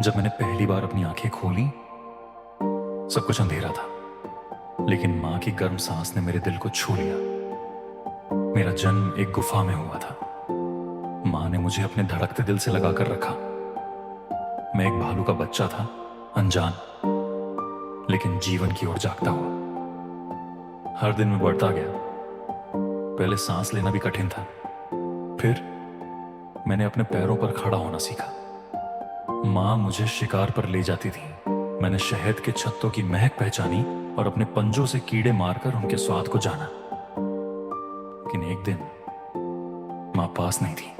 जब मैंने पहली बार अपनी आंखें खोली, सब कुछ अंधेरा था, लेकिन मां की गर्म सांस ने मेरे दिल को छू लिया। मेरा जन्म एक गुफा में हुआ था। मां ने मुझे अपने धड़कते दिल से लगाकर रखा। मैं एक भालू का बच्चा था, अनजान, लेकिन जीवन की ओर जागता हुआ। हर दिन मैं बढ़ता गया। पहले सांस लेना भी कठिन था, फिर मैंने अपने पैरों पर खड़ा होना सीखा। मां मुझे शिकार पर ले जाती थी। मैंने शहद के छत्तों की महक पहचानी और अपने पंजों से कीड़े मारकर उनके स्वाद को जाना। लेकिन एक दिन मां पास नहीं थी।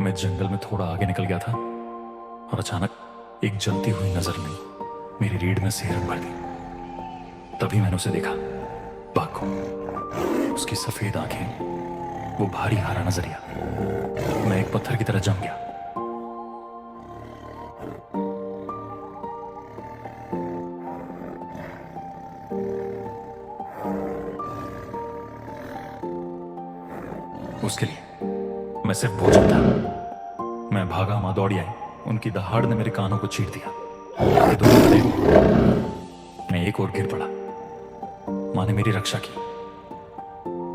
मैं जंगल में थोड़ा आगे निकल गया था और अचानक एक जलती हुई नजर ने मेरी रीढ़ में सिहरन भर दी। तभी मैंने उसे देखा, बाघ को। उसकी सफेद आंखें, वो भारी हरा नजरिया। मैं एक पत्थर की तरह जम गया। उसके लिए मैं सिर्फ भोजन था। मैं भागा, मां दौड़ी आई। उनकी दहाड़ ने मेरे कानों को चीर दिया। ये दोनों खड़े। मैं एक और गिर पड़ा। मां ने मेरी रक्षा की,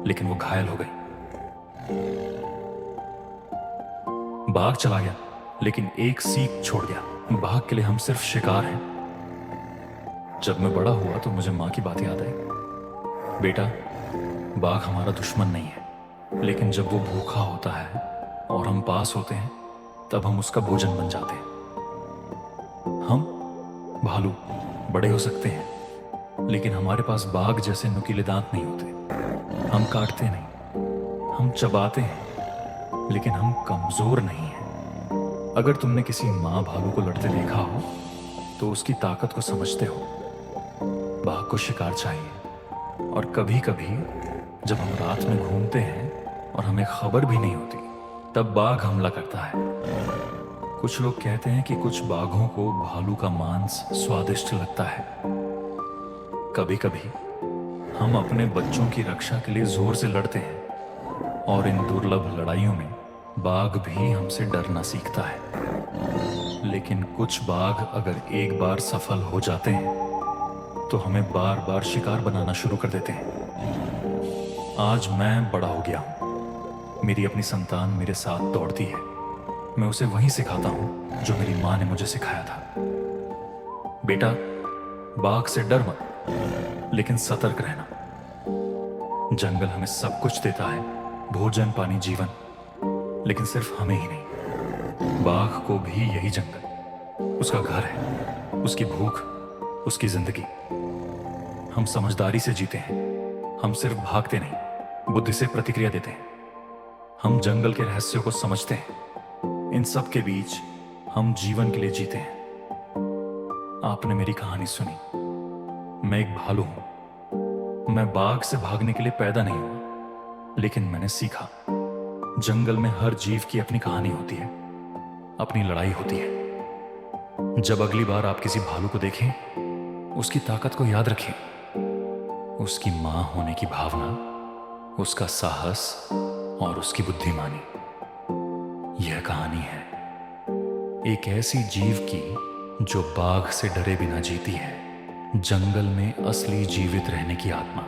लेकिन वो घायल हो गई। बाघ चला गया, लेकिन एक सीख छोड़ गया। बाघ के लिए हम सिर्फ शिकार हैं। जब मैं बड़ा हुआ तो मुझे मां की बात याद आई। बेटा, बाघ हमारा दुश्मन नहीं है, लेकिन जब वो भूखा होता है और हम पास होते हैं, तब हम उसका भोजन बन जाते हैं। हम भालू बड़े हो सकते हैं, लेकिन हमारे पास बाघ जैसे नुकीले दांत नहीं होते। हम काटते नहीं, हम चबाते हैं, लेकिन हम कमजोर नहीं हैं। अगर तुमने किसी मां भालू को लड़ते देखा हो तो उसकी ताकत को समझते हो। बाघ को शिकार चाहिए, और कभी कभी जब हम रात में घूमते हैं और हमें खबर भी नहीं होती, तब बाघ हमला करता है। कुछ लोग कहते हैं कि कुछ बाघों को भालू का मांस स्वादिष्ट लगता है। कभी कभी हम अपने बच्चों की रक्षा के लिए जोर से लड़ते हैं, और इन दुर्लभ लड़ाइयों में बाघ भी हमसे डरना सीखता है। लेकिन कुछ बाघ अगर एक बार सफल हो जाते हैं तो हमें बार बार शिकार बनाना शुरू कर देते हैं। आज मैं बड़ा हो गया हूं। मेरी अपनी संतान मेरे साथ दौड़ती है। मैं उसे वही सिखाता हूं जो मेरी मां ने मुझे सिखाया था। बेटा, बाघ से डर मत, लेकिन सतर्क रहना। जंगल हमें सब कुछ देता है, भोजन, पानी, जीवन, लेकिन सिर्फ हमें ही नहीं। बाघ को भी यही जंगल उसका घर है, उसकी भूख, उसकी जिंदगी। हम समझदारी से जीते हैं। हम सिर्फ भागते नहीं, बुद्धि से प्रतिक्रिया देते हैं। हम जंगल के रहस्यों को समझते हैं। इन सब के बीच हम जीवन के लिए जीते हैं। आपने मेरी कहानी सुनी। मैं एक भालू हूं। मैं बाघ से भागने के लिए पैदा नहीं हुआ, लेकिन मैंने सीखा, जंगल में हर जीव की अपनी कहानी होती है, अपनी लड़ाई होती है। जब अगली बार आप किसी भालू को देखें, उसकी ताकत को याद रखें, उसकी मां होने की भावना, उसका साहस और उसकी बुद्धिमानी। यह कहानी है एक ऐसी जीव की जो बाघ से डरे बिना जीती है, जंगल में असली जीवित रहने की आत्मा।